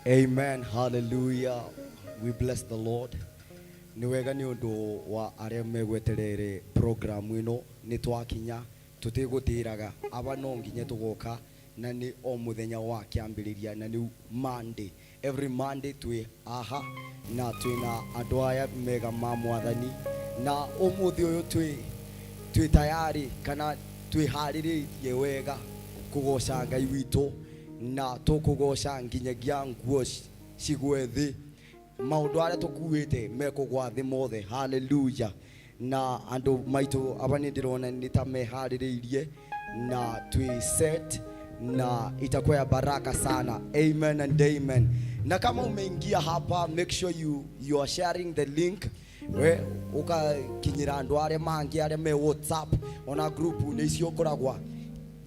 Amen. Hallelujah. We bless the Lord. Niwega ni undu wa aria megweterere program ino nitwakinya tutigutiraga aba no nginye tugoka na ni o muthenya wa kiambiriria na ni Monday. Every Monday twi aha na twina andu aya mega ma mwathani na umuthi uyu twi tayari kana twi hariririe wega kugoca Ngai witu na tukugoca nginyagia nguo cigwe thi maundu aria tukuite mekugwa thi mothe. Hallelujah. Na andu maitu aba ni ndirona ni ta mehariririe na twi set na itakuwa ya baraka sana. Amen and amen. Na kama umeingia hapa, make sure you are sharing the link. We ukakinyira andu aria mangi aria me WhatsApp ona group ni icio koragwa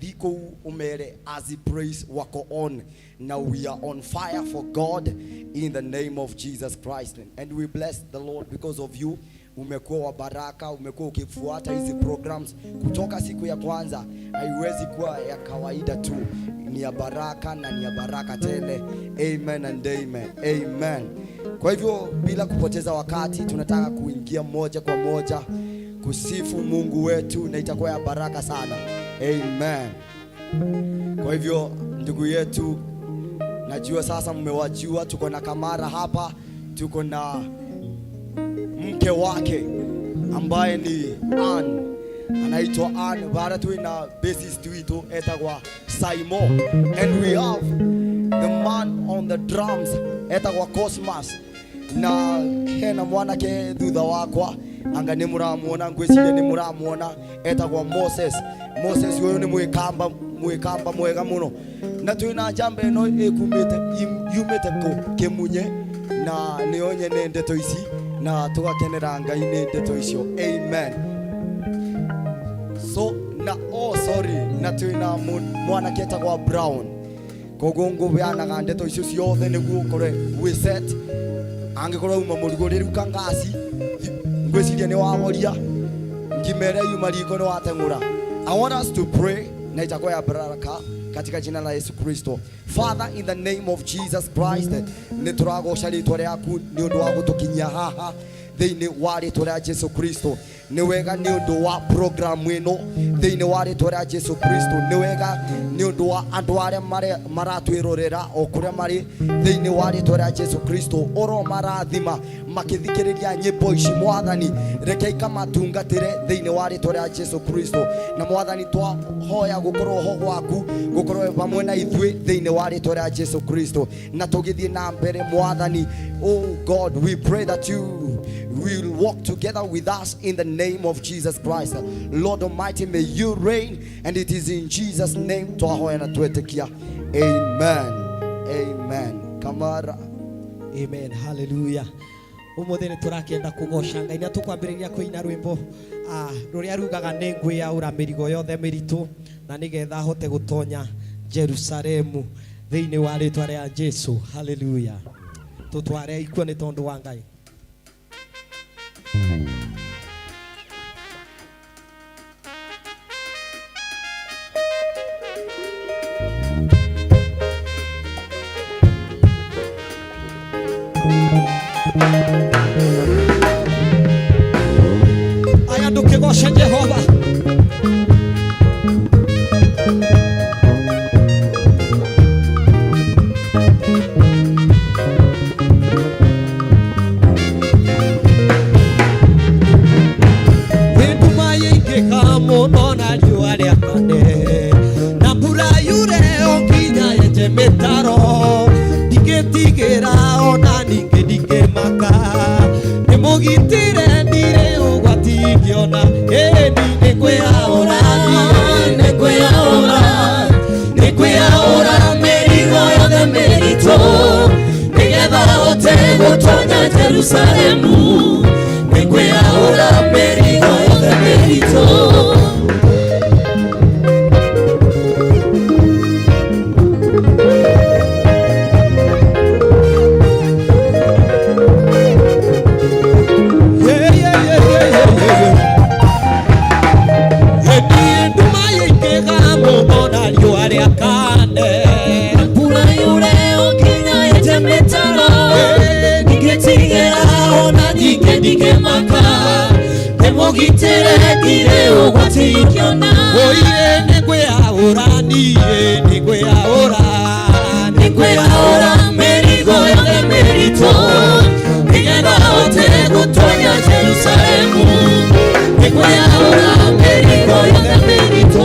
Diko umere as he praise wako on. Now we are on fire for God in the name of Jesus Christ. And we bless the Lord because of you. Umekuwa wa baraka, umekuwa ukifuata hizi programs kutoka siku ya kwanza. Haiwezi kuwa ya kawaida tu, ni ya baraka na ni ya baraka tele. Amen and amen. Amen. Kwa hivyo bila kupoteza wakati tunataka kuingia moja kwa moja kusifu Mungu wetu na itakuwa ya baraka sana. Amen. Kwa hivyo ndugu yetu, najua sasa mmewajua, tuko na Kamara hapa, tuko na mke wake ambaye ni Ann, anaitwa Ann. Baada tu na bassist wetu etagwa Simon, and we have the man on the drums etagwa Cosmas, na hena mwanake thutha wakwa anga ni muramuona ngwiciria ni muramuona etagwa Moses. Moses uyu ni mwikamba mwega muno, na twina jambe no ekumite yumite ko kemunye na nionye ne ndeto ici na tugakenera Ngai ne ndeto icio. Amen. So na sorry na twina mwana ketagwa Brown kogongo byanaga ndeto icio ciothe niguo kore we set angikora uma muruguriru kangasi ngwiciria ni waboria ngimere yuma riko no watengura. I want us to pray na itakuwa ya baraka katika jina la Yesu Kristo. Father, in the name of Jesus Christ, nituragoca ritwa riaku ni undu wa gutukinya haha thiini wa ritwa ria Jesu Kristo. Ni wega ni undu wa program ino thiini wa ritwa ria Jesu Kristo. Ni wega ni undu wa andu aria maratwirorera o kuria mari thiini wa ritwa ria Jesu Kristo. Oro marathima makithikiriria nyimbo ici Mwathani, rekei kamatungatire thiini wa ritwa ria Jesu Kristo. Na Mwathani twahoya gukorwo ho gwaku gukorwo pamwe na ithui thiini wa ritwa ria Jesu Kristo, na tugithie na mbere Mwathani. Oh God, we pray that you will walk together with us in the name of Jesus Christ. Lord Almighty, may you reign, and it is in Jesus' name twahoya na twetekia. Amen. Amen. Kamara. Amen. Hallelujah. Umuthini turakienda kugoca Ngai na tukwambiriria kuina rwimbo ruria rugaga ni ngwi ya ura mirigo yothe miritu na nigetha hote gutonya Jerusalemu thiini wa ritwa ria Jesu. Hallelujah. Tutware ikuo ni tondu wa Ngai. Aya tukigosha Jehova. Metaro digetigera ona ningedike maka nemogitire ndire ugwatigiona eni ugitere dire ugwatikiona oye negwe ahora niye negwe ahora merigo ya merito nigenda hote gutonya Jerusalemu negwe ahora merigo ya merito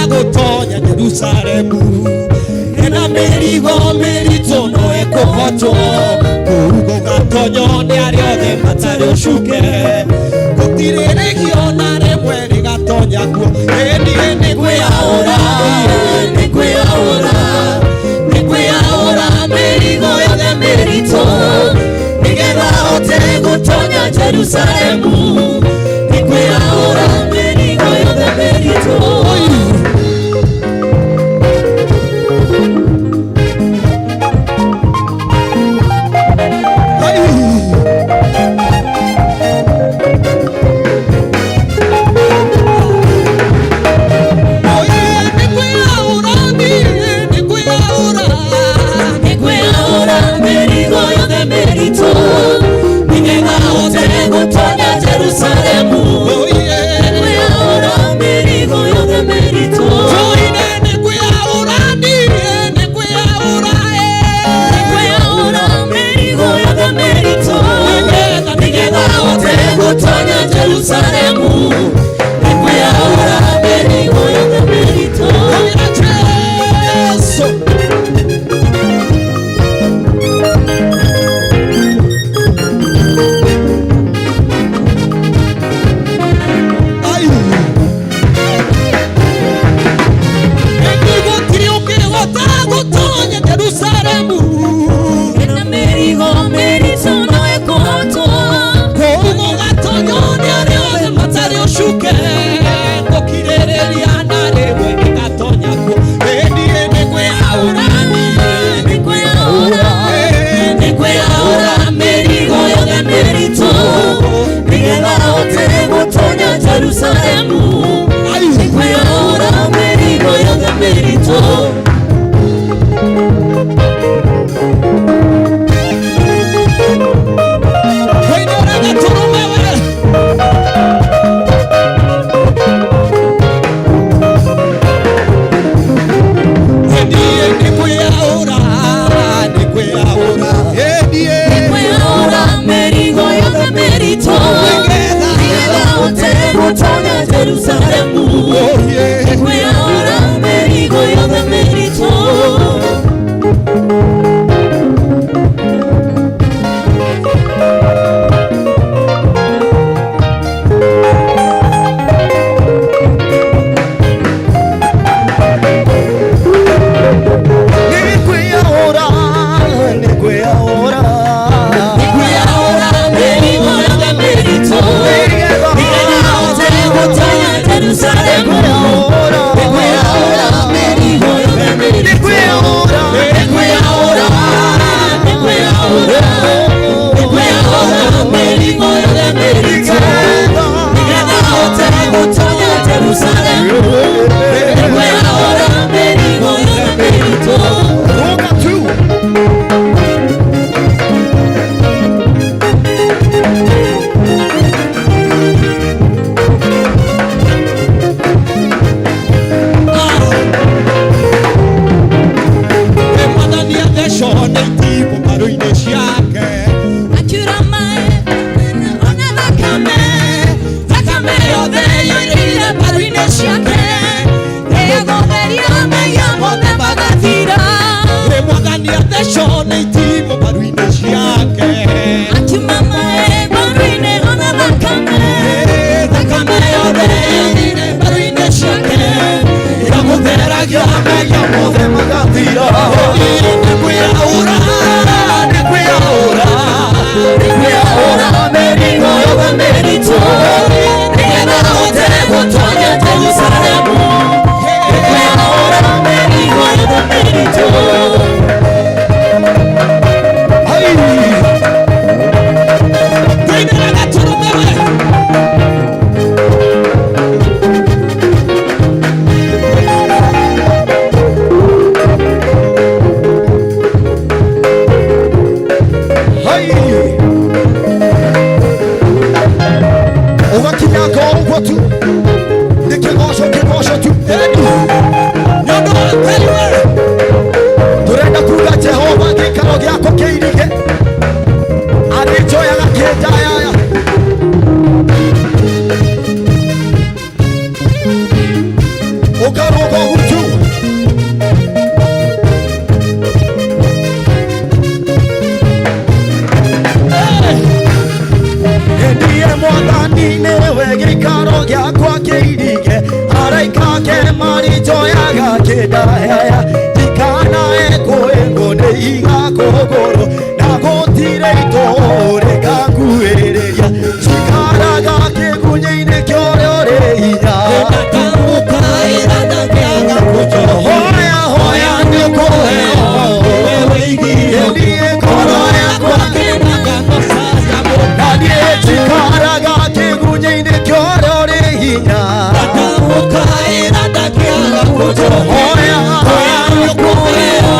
gutonya Jerusalemu ena merigo merito no ekohoto kurugo gatonyo ni ariothe matari ushuke gutirire giona remwe rigatonya kuo eni negwe ahora merigo ya merito nigenda hote gutonya Jerusalemu negwe ahora merigo ya merito Jerusalemu, negwe ahora merigo ya merito. Jerusalemu, negwe ahora merigo ya merito. Jerusalem. mwathani niwe gĩikaro gĩakwa kĩirige araika ke marĩnjoyaga kĩndahaya ndikanae kwĩngwo nĩ igakũgũrũ na gũtirĩ itũũrĩ ngakuhĩrĩria njikaraga kĩgunyĩ-inĩ kĩorĩa ũrĩ hinya hoya hoya nĩũkũheo niĩ ngoro yakwa na niĩ njikaraga kĩgunyĩ-inĩ kĩorĩa ũrĩ hinya hoya hoya nĩũkũheo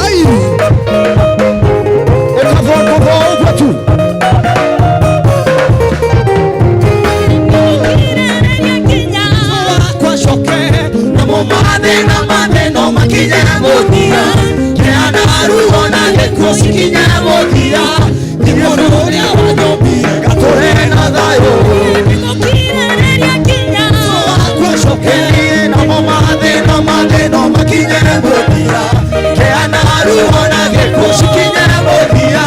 Hey! gekusikinya muthia iguru ria wanyumbire gature na thayo nigukirĩrĩria kinya twacokerie namo mathĩna makinye muthia kĩana ruo na gekusikinya muthia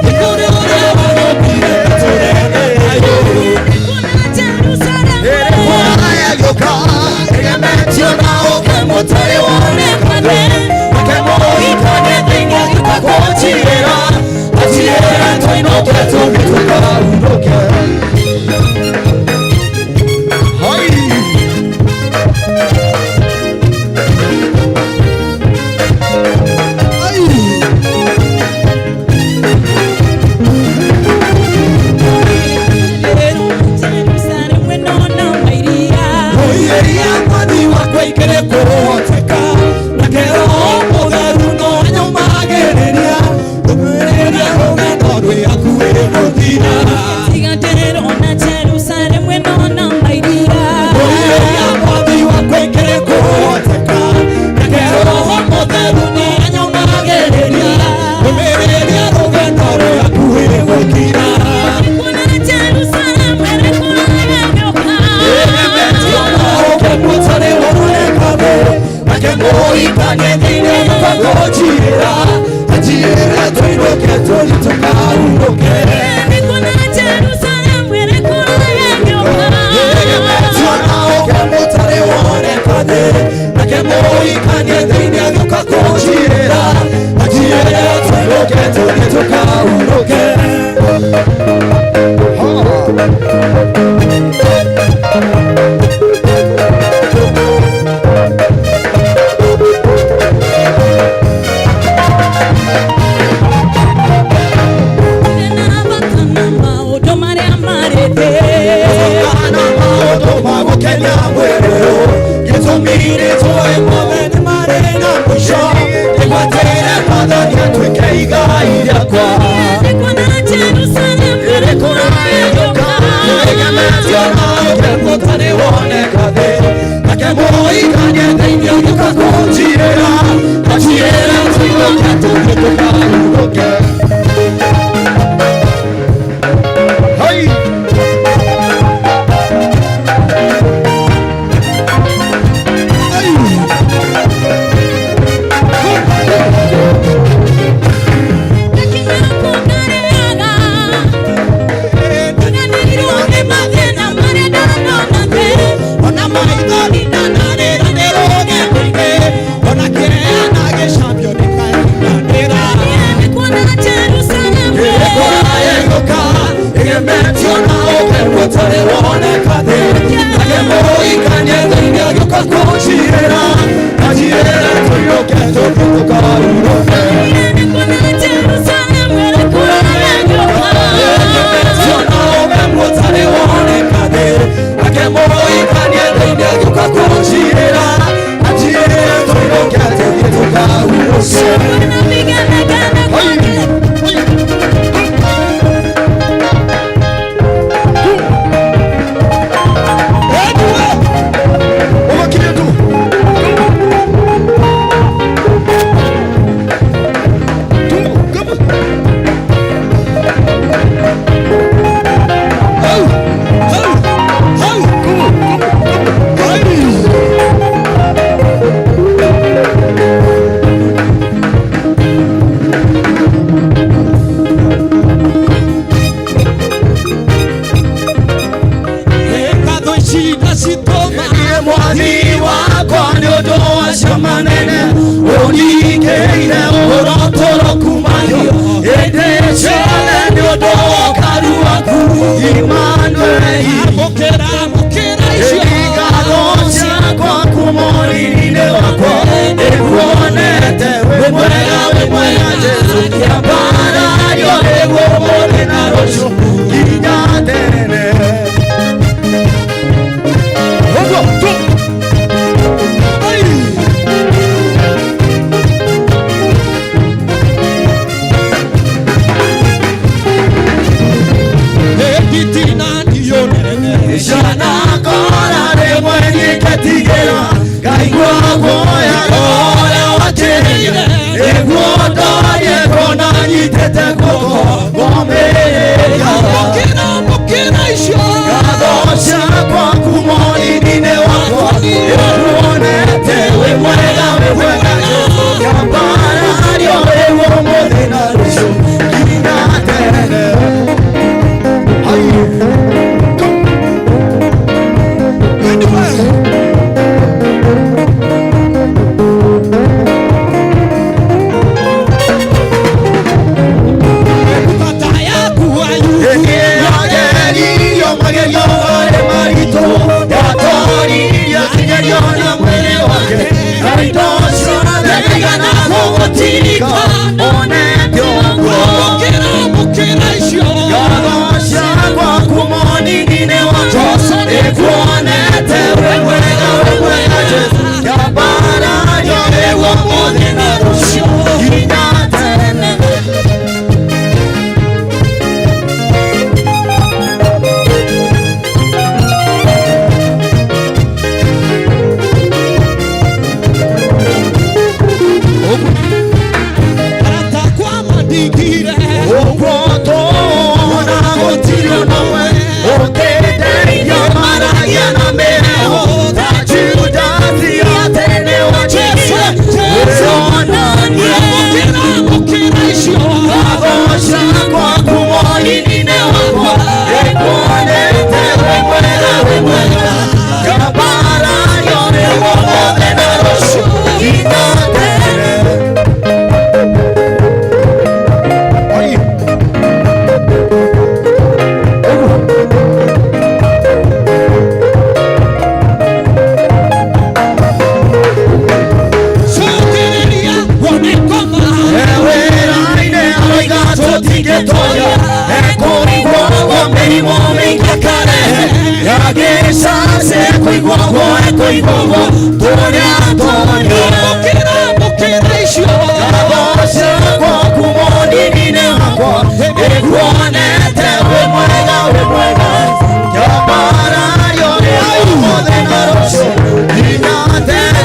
iguru ria wanyumbire gature na thayo Yoka, egemetio na oke motare wonekane Kemoikane thĩinĩ gĩkagũnjirĩra Aciĩra tũinũke tũgĩtuka uroke tingetoya ekoigwago mirimo mingekare yagisase ekoigwago tonya mukira icio gabosakwa kumonini-inĩ wakwa ĩkuonete wĩ mwega jambarario nĩ ũmũthĩ na rũciũ nginya tene.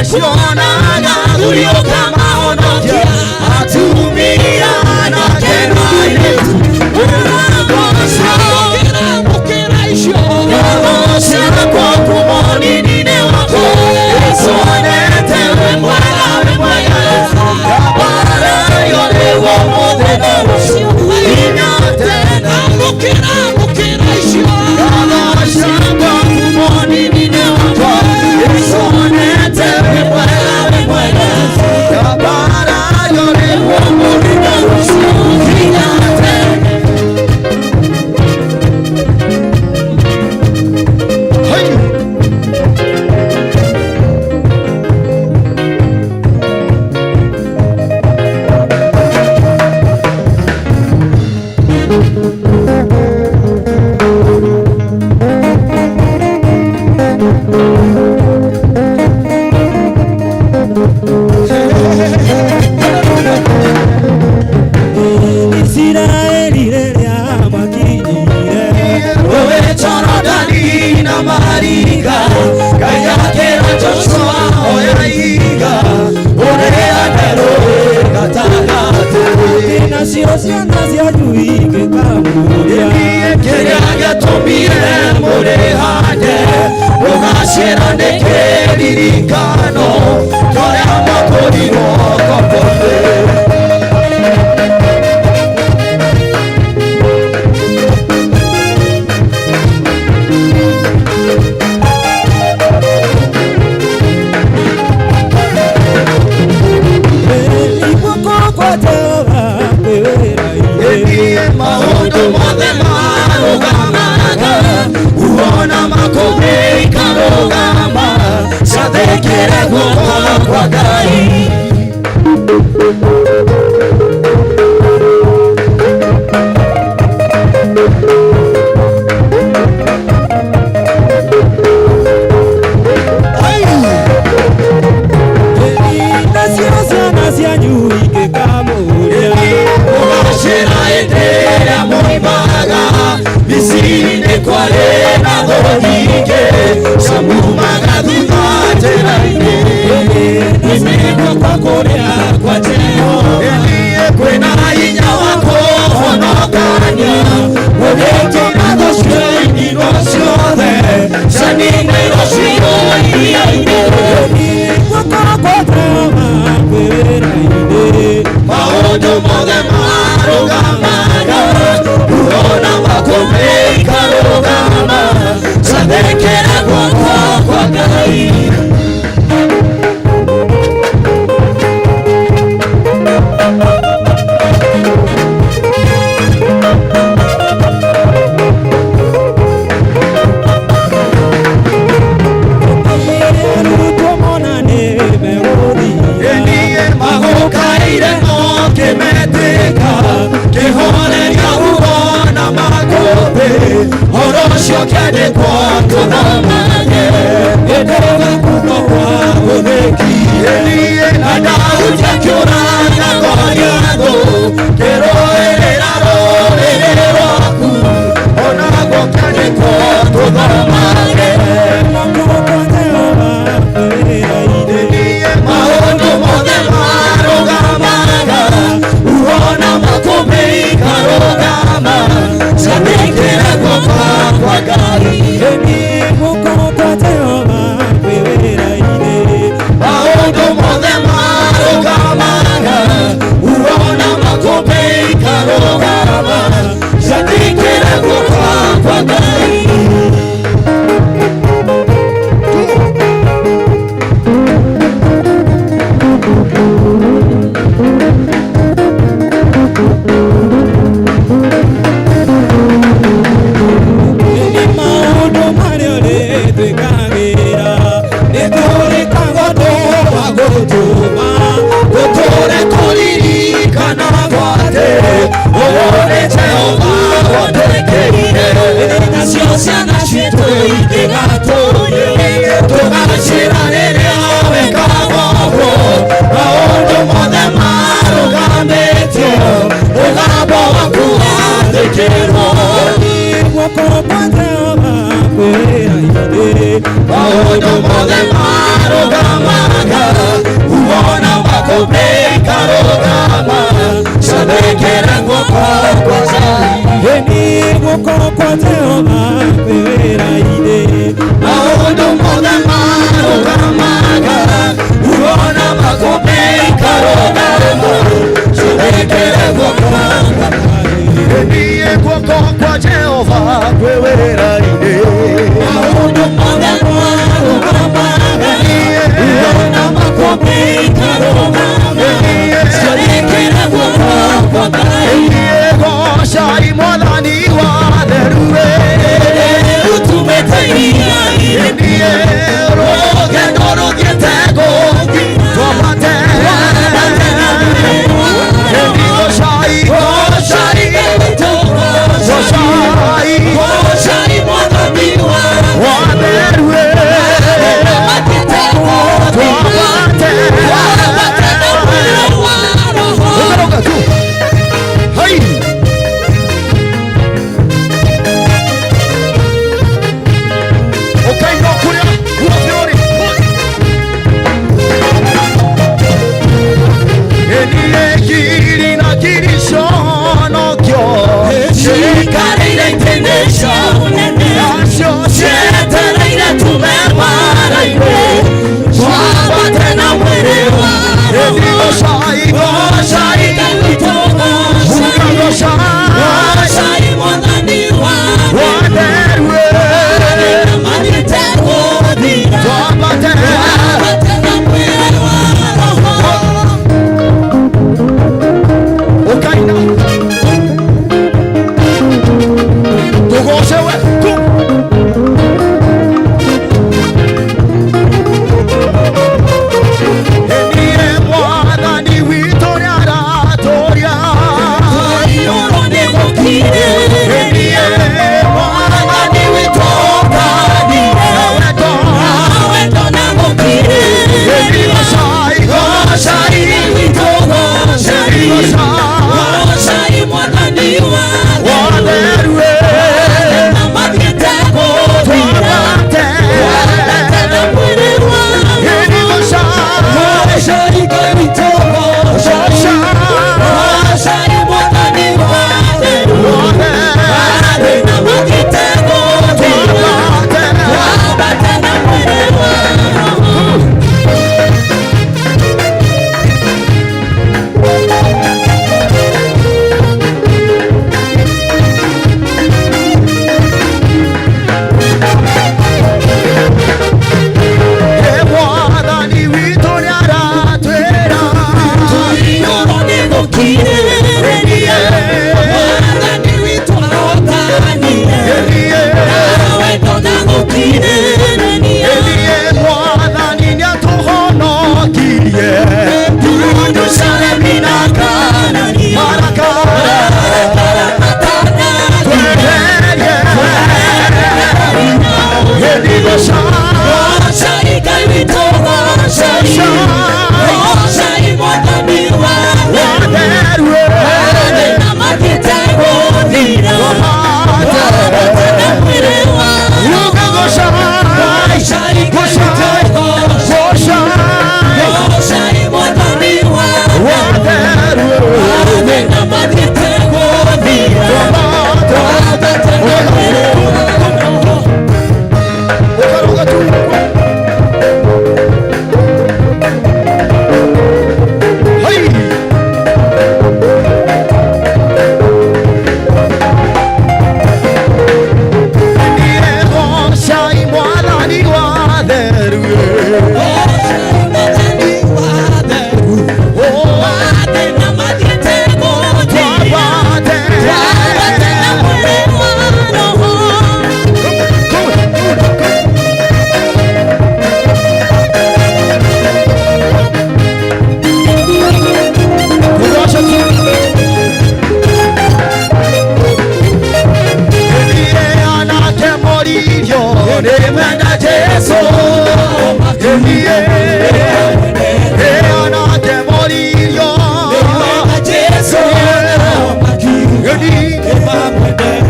Sionaga durio kama onokia atumia na kena yetu mukira icio gabosha kwa kumonini-inĩ wakwa ĩcuonete wĩ mwega gabarario nĩguo ũmũthĩ na rũciũ nginya tene. Mukira icio gabosha kwa kumonini-inĩ wakwa ĩcuonete wĩ mwega gabarario nĩguo ũmũthĩ na rũciũ nginya tene. Israeli rĩrĩa makinyire rũĩ Jorodani na mariga Ngai akĩra Joshua oya ihiga ũrĩane rũĩ gatagatĩ nacio ciana cianyu igĩkamũria kĩrĩa gĩtũmire mũrĩhane mũgacĩra nĩ kĩririkano kĩrĩa mũkũrirwo kokothĩ. Maũndũ mothe marũgamaga uona makũmbĩ ikarũgama ciathĩkĩre guoko kwa Ngai. Nacio ciana cianyu igĩkamũria mũgacĩra hĩndĩ ĩrĩa moimaga Misiri-inĩ kwarĩ na thũ nyingĩ ciamumaga thutha njĩra-inĩ ciana citũ ingĩgatũire tũgacĩra rĩrĩa wĩkagwo maũndũ mothe marũgamĩtio mũgambo waku wathĩkĩrwo guoko kwa Jehova kwĩra-inĩ maũndũ mothe marũgamaga uona makũmbĩ ikarũgama cathĩkĩre guoko kwa Ngai guoko kwa Jehova kwĩra-inĩ maũndũ mothe marũgamaga uona makũmbĩ ikarũgama cathĩkĩre guoko kwa Ngai guoko kwa Jehova kwĩra-inĩ maũndũ mothe marũgamaga uona makũmbĩ ikarũgama cathĩkĩre guoko kwa Ngai gocai Mwathani watheru utumĩte iria rũgendo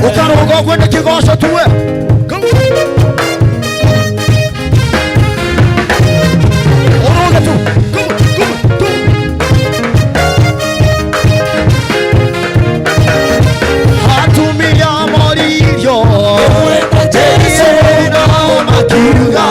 Ukarogo kwenda kigosho tuwe. Oroga tu. Hatumia morillo. Jesu na makiruga.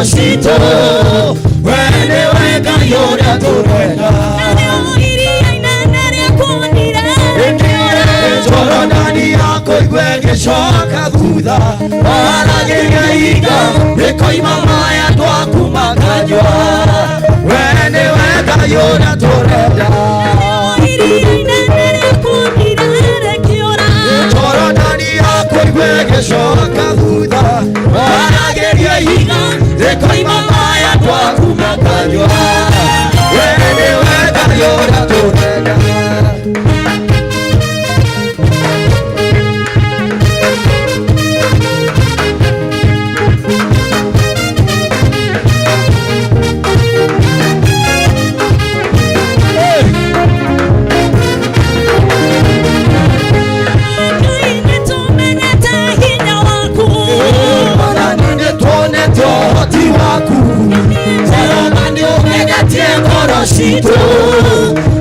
Sito, wene weka yoda turenda. Toro ndani yako igwege shoka thutha. Warageria iga, ikoima maya twaku makanywa. Wene weka yoda turenda. Toro ndani yako igwege shoka thutha. Warageria iga, ikoima maya twaku makanywa. Wene weka yoda turenda. Sito,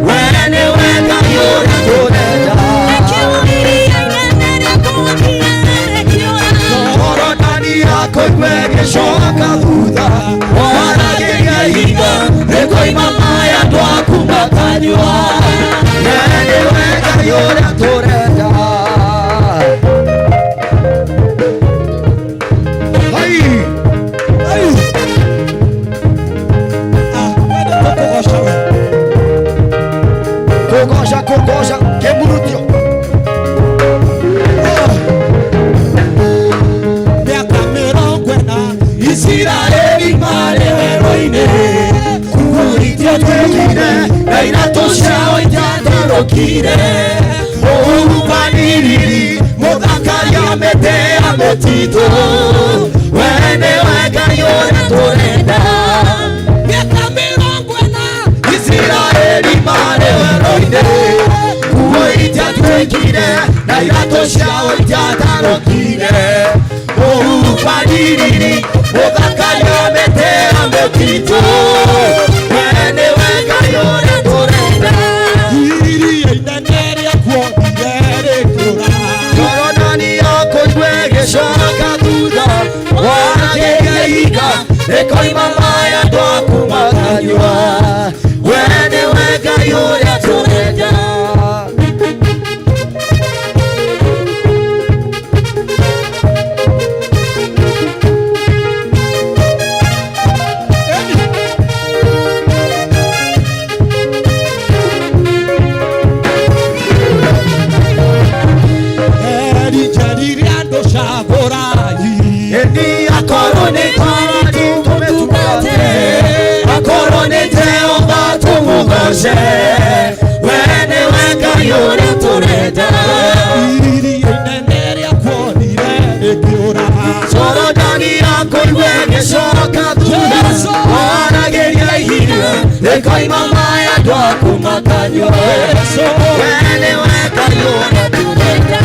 wene weka yoda turenda. Toro ndani yako igwege shoka thutha. Warageria iga, ikoima maya twaku makanywa. Wene weka yoda turenda. Kokoja, que bruto. Miaka mirongo ĩna Isiraeli marĩ werũ-inĩ, kũhurithio twekire na iratũ ciao itatarũkire. Ũhubanĩrĩri mũthakaria mĩtĩ ya mĩtitũ, wene weka yoda turenda. Miaka mirongo ĩna Isiraeli marĩ werũ-inĩ, twekire na iratũ ciao itatarũkire. Ũhubanĩrĩri mũthakaria mĩtĩ ya mĩtitũ, wene weka yoda turenda. Iria inene rĩakuonire rĩkĩũra. Toro ndani yako igwege shoka thutha. Warageria iga, ikoima maya twaku makanywa. Wene weka yoda turenda. Wene weka yoda turenda. Iria inene rĩakuonire rĩkĩũra. Toro ndani yako igwege shoka thutha. Warageria iga, ikoima maya twaku makanywa. Wene weka yoda turenda.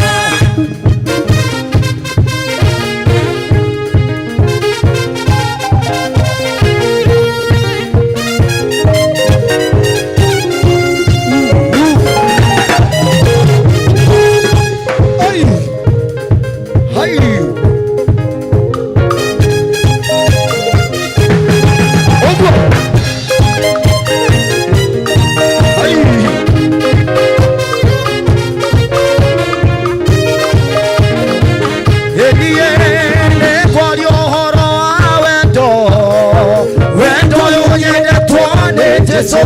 Jesu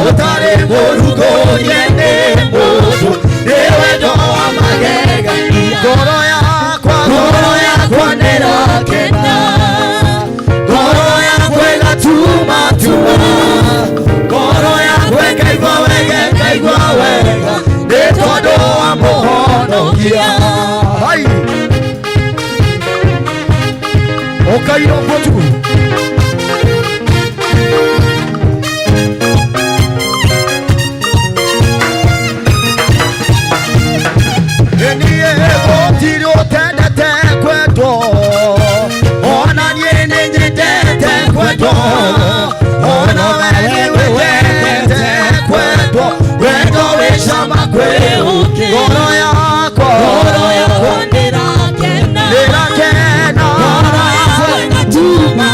utari murugo yene mundu niwendo wa magegania ngoro yakwa nirakena ngoro yakwa igatuma ngoro yakwa ikaigua wega nĩ tondũ wa mũhonokia ũkaira mbũtu niĩ gũtirĩ ũtendete kwendwo ona niĩ nĩ nyendete kwendwo ona we nĩ wendete kwendwo wendo wĩ cama kwĩũkĩ ngoro yakwa ndĩrakena ngoro yakwa ĩgatuma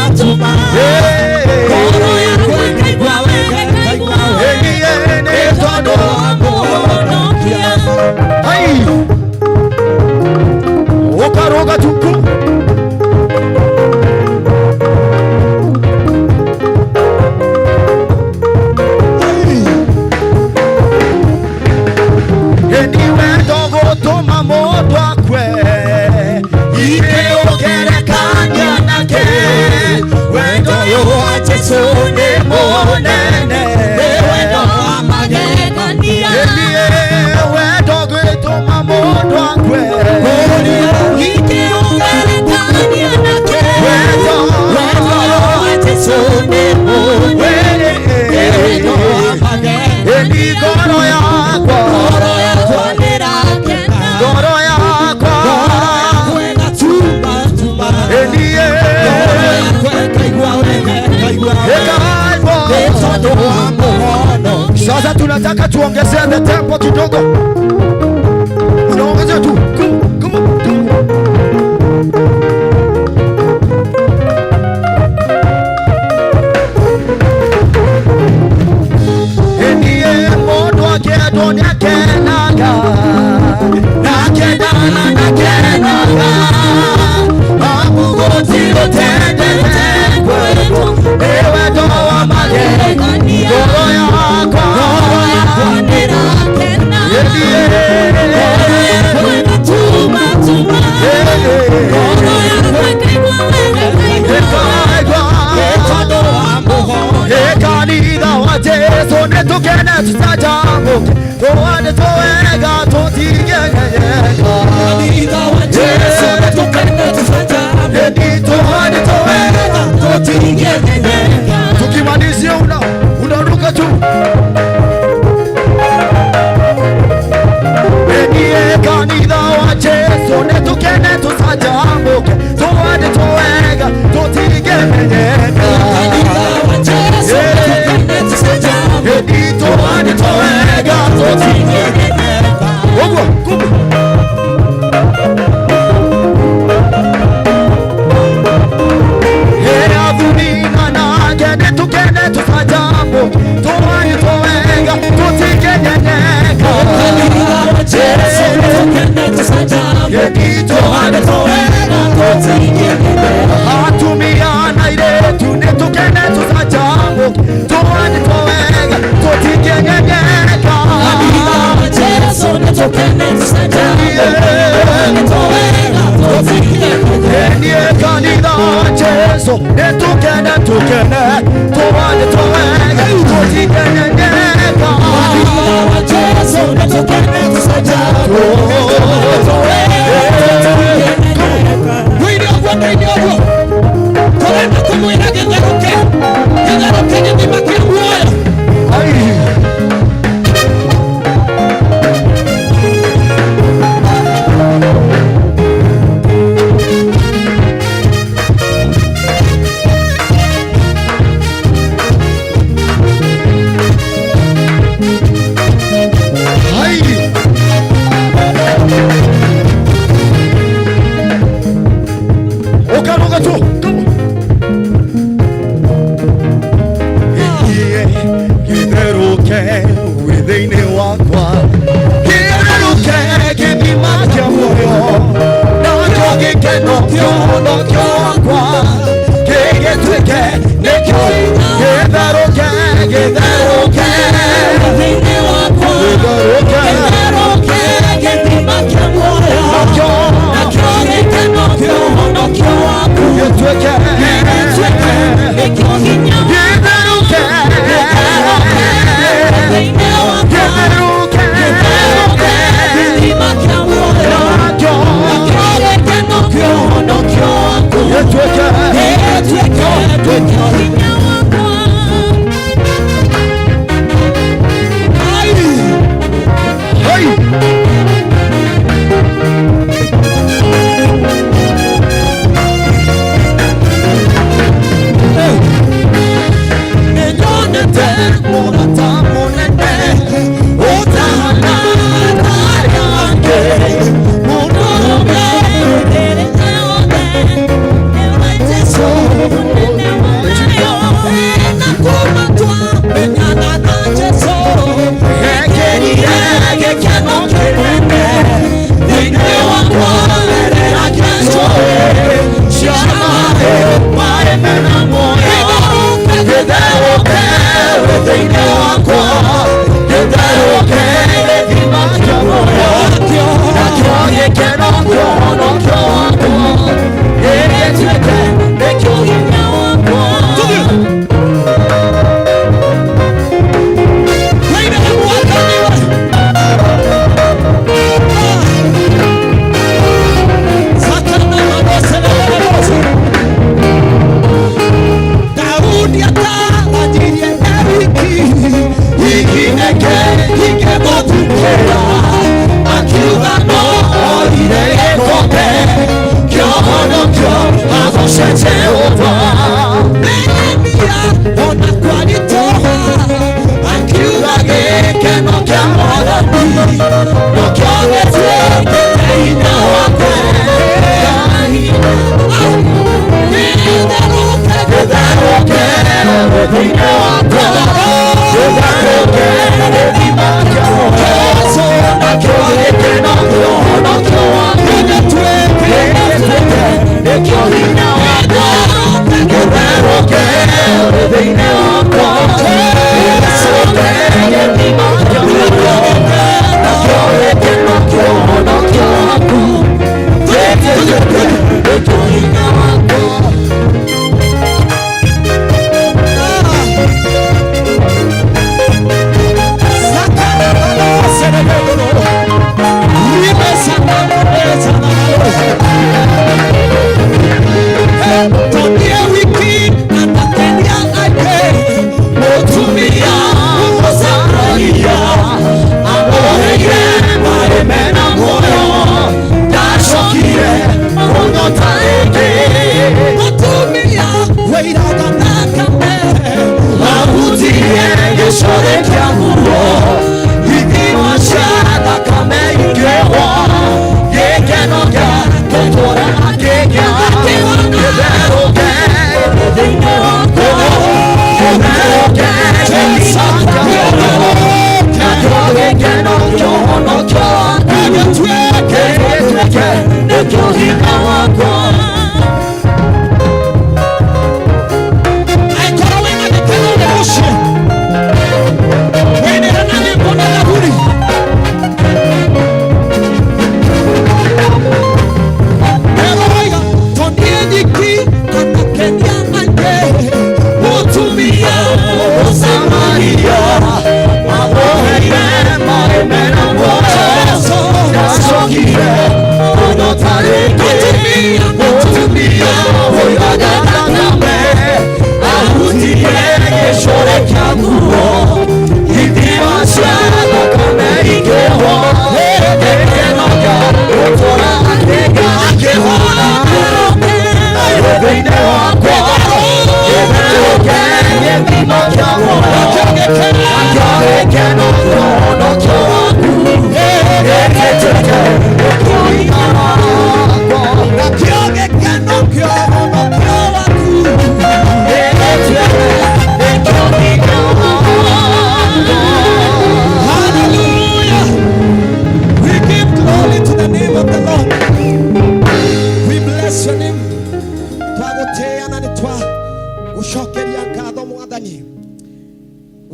ngoro yakwa ĩkaigua wega nĩ tondũ wa mũhonokia ũkarũga tuku ni wendo gũtũma mũndũ akwe ingĩũgerekania nake wendo ũyũ wa Jesu nĩ mũnene nĩ wendo wa magegania wendo gũtũma mũndũ akwe ingĩũgerekania nake wendo ũyũ wa Jesu nĩ mũnene nĩ wendo wa magegania ngoro yakwa ngoro yakwa ĩgatuma sasa tunataka tuongezee the tempo kidogo unaongezea tu ndiye mundu akendwo nĩ akenaga nakendana nakenaga amuguti ũtendete kwendwo nĩ wendo wa magegania ngoro yakwa ndĩrakena ngoro yakwa ĩgatuma ngoro yakwa ĩkaigua wega tondũ wa mũhonokia kanitha wa Jesu nĩtũkene tũcanjamũke tũandĩtwo wega tũtingĩgenyeka kanitha wa Jesu nĩtũkene tũcanjamũke tũandĩtwo wega tũtingĩgenyeka tukimalizia unaruka tu kanitha wa Jesu nĩtũkene tũcanjamũke tũandĩtwo wega tũtingĩgenyeka kanitha wa Jesu nĩtũkene tũcanjamũke tũandĩtwo wega tũtingĩgenyeka ũguo athurina nake nĩtũkene tũcanjamũke tũandĩtwo wega tũtingĩgenyeka kanitha wa Jesu nĩtũkene tũcanjamũke tũandĩtwo wega tũtingĩgenyeka atumia na airĩtu nĩtũkene tũcanjamũke tũandĩtwo wega tũtingĩgenyeka kanitha wa Jesu nĩtũkene tũcanjamũke tũandĩtwo wega tũtingĩgenyeka kanitha wa Jesu nĩtũkene tũandĩtwo wega tũtingĩgenyeka kanitha wa Jesu nĩtũkene tũcanjamũke tũrenda kũmwĩra gĩtherũke gĩthima kĩa muoyo ukaruga tu gĩtherũke wĩthĩ-inĩ wakwa gĩtherũke gĩthima kĩa muoyo nakĩo gĩkeno kĩonokio wakwa gĩgĩtuĩke nĩkĩo gĩtherũke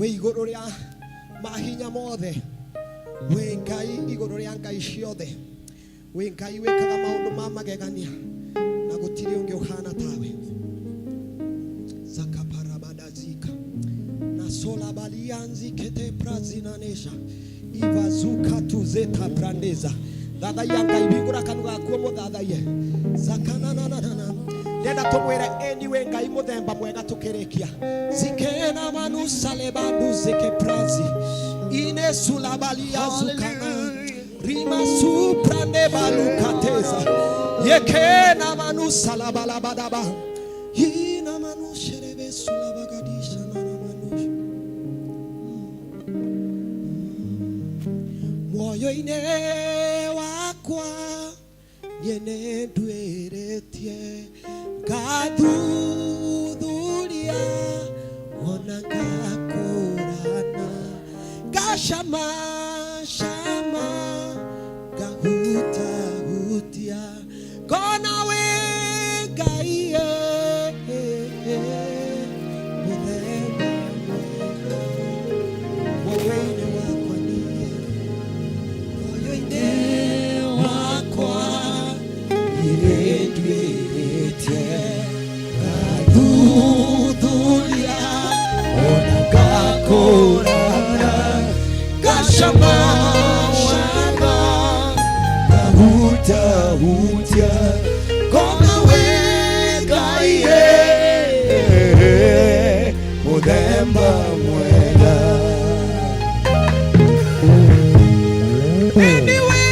we iguru ria mahinya mothe, we Ngai iguru ria ngai ciothe, we Ngai wekaga maundu ma magegania na gutiri ungi uhana tawe. Zakaparabadazika na sola balianzi kete prazina nesha ivazuka tuzeta brandeza dada yanga ibingura kanuga kuo muthatha ye zakana na ndenda tumwire anyway Ngai muthemba mwega tukirikia zikena manusale bandu zike prazi ine sulabalia zukana rima suprande balukateza yekena manusala balabadaba ina manusherebe sulabagadisha na manusha moyo ine wakwa yene dueretie kadudhuria ona gakorana gashama shama gahuta hutia kona we Ngai Anyway,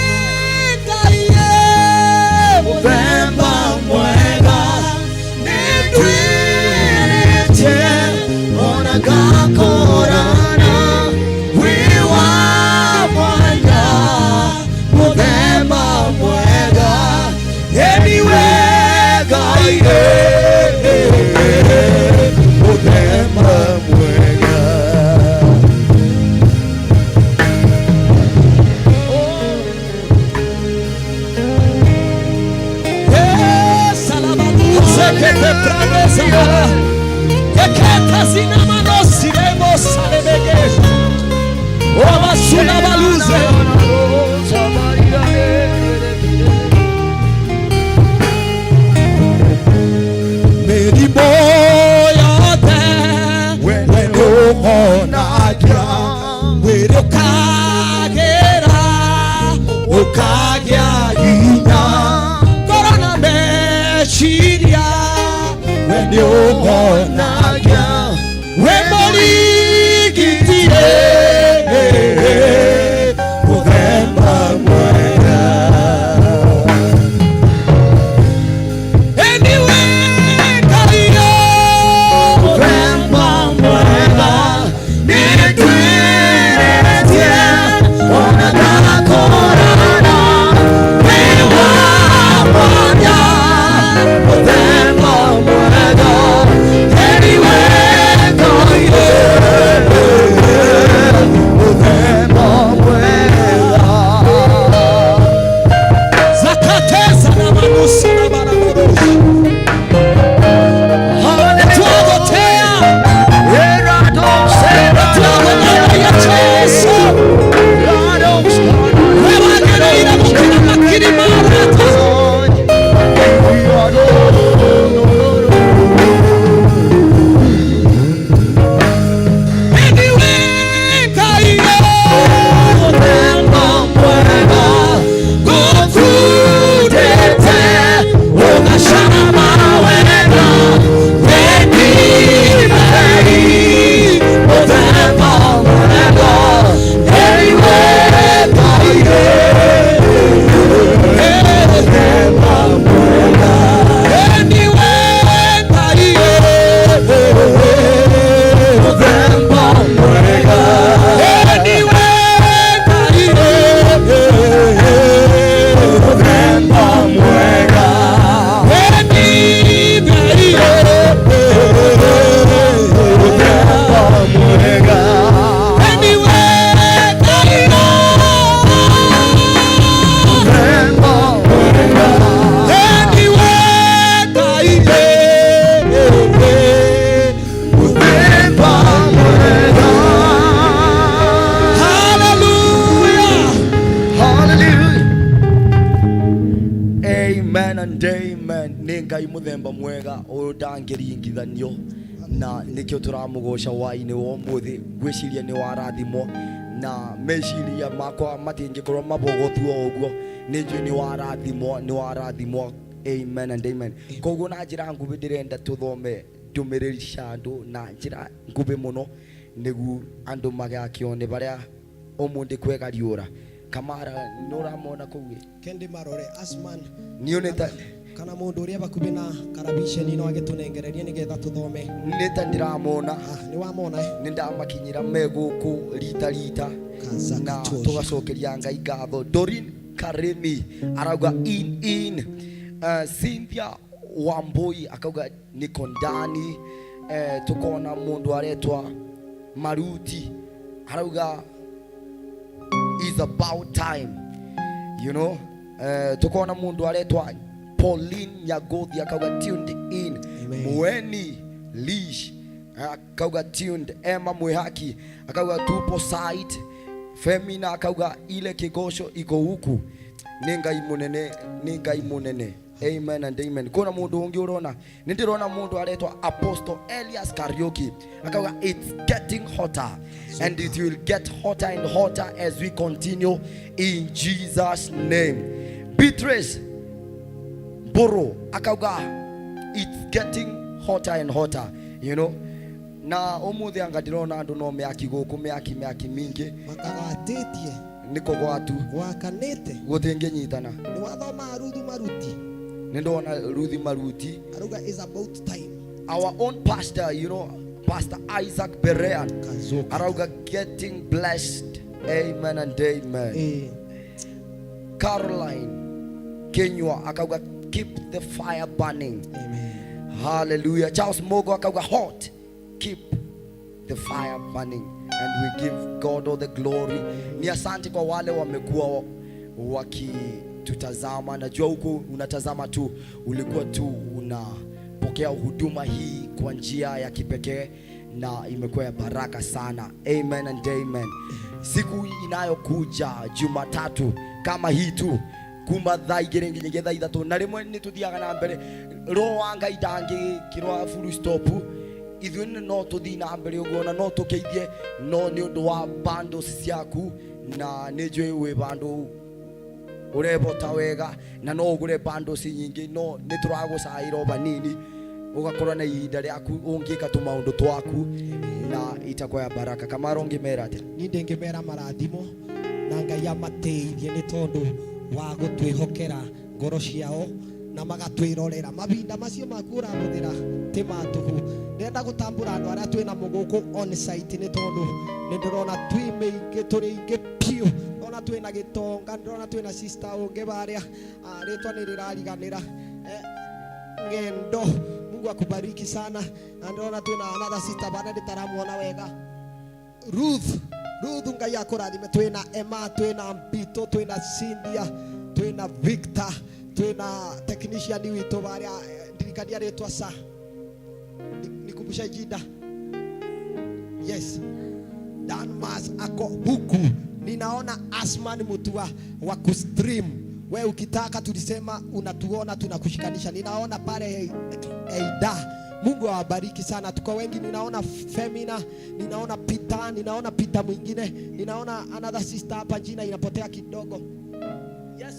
ngai muthemba mwega uyu ndangiringithanio na nikio turamugoca waini wa umuthi gwiciria ni warathimo na meciria makwa matingikorwo mabogotuo uguo ninjui ni warathimo amen and amen koguo na njira ngubi ndirenda tuthome ndumiriri cia andu na njira ngubi muno nigu andu magakione baria umundi kwega riura Kamara nuramona kuwi Kendi marore Asman nioneta kana mundu uria bakubi na karabishe nino agitunengereria nigetha tuthome nita ndiramona ni wamona nindamakinyira meguku rita na tugacokeria ngai ngatho Dorin Karemi arauga in Cynthia Wambui akauga niko ndani tukona mundu aretwa Maruti arauga is about time, you know. Tukona mundu aretwa Pauline Nyagothi akauga tuned in. Mweni Lish akauga tuned. Emma Mwehaki akauga tupo site. Femina akauga ile kigosho iko huku. Ningai munene. Amen and amen. Kuna mundu ungi urona nindirona mundu aretwa Apostle Elias Karaoke akauga it's getting hotter and it will get hotter and hotter as we continue in Jesus name. Beatrice Boro akauga it's getting hotter and hotter, you know. Na umuthi angadirona andu no meaki guku meaki mingi makagatetie niko gwatu gwakanete gutinginyitana ni wathoma Ruthi Maruti nindona Ruthi Maruti aruga is about time. Our own pastor, you know, Pastor Isaac Berean arauga getting blessed. Amen and amen. Caroline Kenywa akauga keep the fire burning. Amen. Hallelujah. Charles Mogo akauga hot, keep the fire burning, and we give God all the glory. Ni asante kwa wale wamekuwa wakitutazama. Najua huko unatazama tu, ulikuwa tu unapokea huduma hii kwa njia ya kipekee na imekuwa ya baraka sana. Amen and amen. Siku inayokuja Jumatatu kama hii tu kuma thaa igiri nginya thaa ithatu na rimwe ni tuthiaga na mbere roho wa Ngai ndangi kirwa full stop ithuĩ no tuthi na mbere uguo na no tukeithie no ni undu wa bundles ciaku na ni njui wi bandu urebota wega na no ugure bundles nyingi no ni turagucaira banini ugakorwo na ihinda riaku ungika tu maundu twaku na itakuwa ya baraka. Kama rongi mera ati ni ndengimera marathimo na Ngai amateithie ni tondu wa gutwihokera ngoro ciao na magatwirorera mabinda macio makura muthira ti matuhu. Ndenda gutambura andu aria twina muguku on site ni tondu ni ndirona twimeingi turi ingi piu, ndona twina gitonga, ndona twina sister ungi baria ritwa ni rirariganira ngendo. Mungu akubariki sana. Na ndona twina another sister baria nditaramuona wega Ruth Ngai akurathime. Twina Emma, twina Mbito, twina Cynthia, twina Victor, twina technician witu baria ndirikania ritwa sa nikumbusha jida. Yes, Danmas ako huku. Ninaona Asman mutua wa kustream. We ukitaka tulisema unatuona tunakushikanisha. Ninaona pale Eida. Mungu awabariki sana. Tuko wengi. Ninaona Femina, ninaona Peter mwingine, ninaona another sister hapa jina inapotea kidogo. Yes,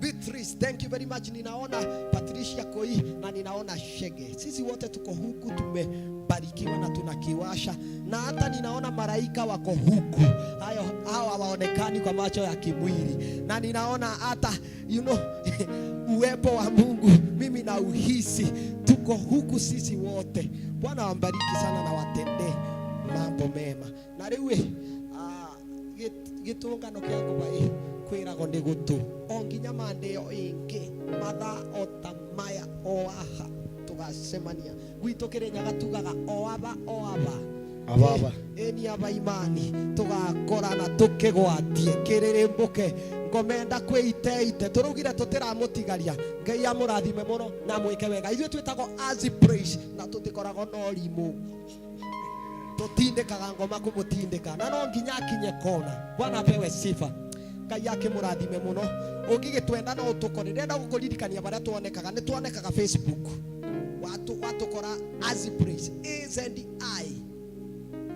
Beatrice, thank you very much. Ninaona Patricia Koi na ninaona Shege. Sisi wote tuko huku tumebarikiwa na tunakiwasha. Na hata ninaona malaika wako huku. Hao hawaonekani kwa macho ya kimwili. Na ninaona hata uwepo wa Mungu mimi na uhisi. Tuko huku sisi wote. Bwana wabariki sana na watendee mambo mema. Na riwe gitungano kia kubai kwirago ndi gutu onginya mande yo ingi matha otamaya oaha tugasemania gwitu Kirinyaga tugaga oaba eni aba imani tugakorana tukigwatie kiririmbuke ngomenda kwiteite turugire tutiramutigaria Ngai amurathime muno na mwike wega. Ithuĩ twitagwo as praise na tutikorago no rimu tutindikaga ngoma kumutindika na no nginya kinye kona. Bwana apewe sifa. Ngai yake mũrathime mũno. Ũngĩgĩtwenda no ũtũkore. Ndĩrenda gũkũririkania barĩa tuonekaga. Nĩ tuonekaga Facebook. Watukora Azzy Praise. AZI.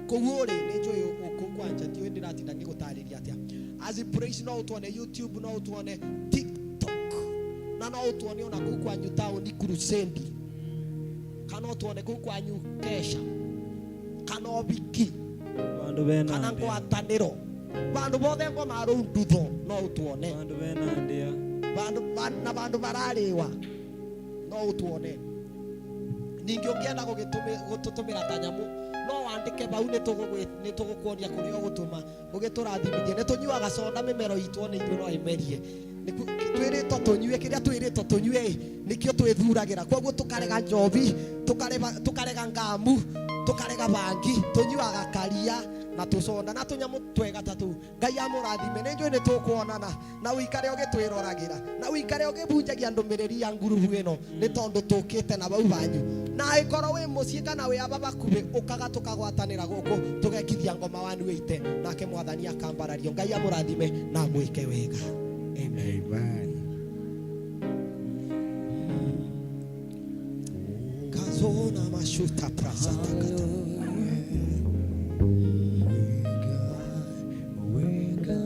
Kũguo rĩ nĩ njũĩ ũkũ kwanja ti ndĩratinda ngĩgũtarĩria atĩa. Azzy Praise no ũtuone YouTube, no ũtuone TikTok. Na no ũtuone ona kũu kwanyu taũni Crusade. Kana ũtuone kũu kwanyu Kesha. Kana Obiki. Bandu bena. Kana ngwatanĩro. Bandu bothe ngoma rũndutho no ũtuone. Bandu bena ndia. Bandu bararĩwa no ũtuone. Ningĩ ũngĩenda gũtũtũmĩra ta nyamũ no wandĩke bau nĩ tũgũkuonia kũrĩa ũgũtũma ũgĩtũrathimithie. Nĩ tũnyuaga soda mĩmero itũ na ithuĩ no imerie. Twĩrĩtwo tũnyue kĩrĩa twĩrĩtwo tũnyue nĩkĩo twĩthuragĩra. Koguo tũkarega njobi, tũkarega ngamu, tũkarega bangi, tũnyuaga karia na tũconda na tũnyamũ twega ta tũu. Ngai amũrathime. Nĩ njũĩ nĩ tũkuonana na ũikare ũgĩtwĩroragĩra na ũikare ũgĩbunjagia ndũmĩrĩri ya ngurubu ĩno nĩ tondũ tũkĩte na bau banyu. Na ĩkorwo wĩ mũciĩ kana wĩ aba bakuhĩ ũkaga tũkagwatanĩra gũkũ tũgekithia ngoma wanu ĩite nake Mwathani akambarario. Ngai amũrathime na mwĩke wega. Amen. Kazona mashuta prasata kata.